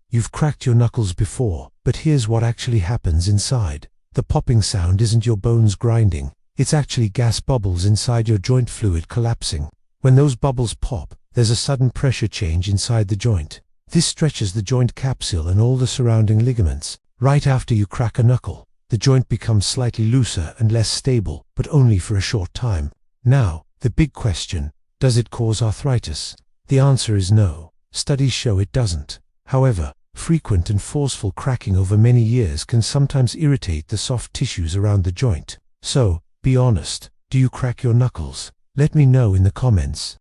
You've cracked your knuckles before, but here's what actually happens inside. The popping sound isn't your bones grinding, it's actually gas bubbles inside your joint fluid collapsing. When those bubbles pop, there's a sudden pressure change inside the joint. This stretches the joint capsule and all the surrounding ligaments. Right after you crack a knuckle, the joint becomes slightly looser and less stable, but only for a short time. Now, the big question, does it cause arthritis? The answer is no. Studies show it doesn't. However, frequent and forceful cracking over many years can sometimes irritate the soft tissues around the joint. So, be honest, do you crack your knuckles? Let me know in the comments.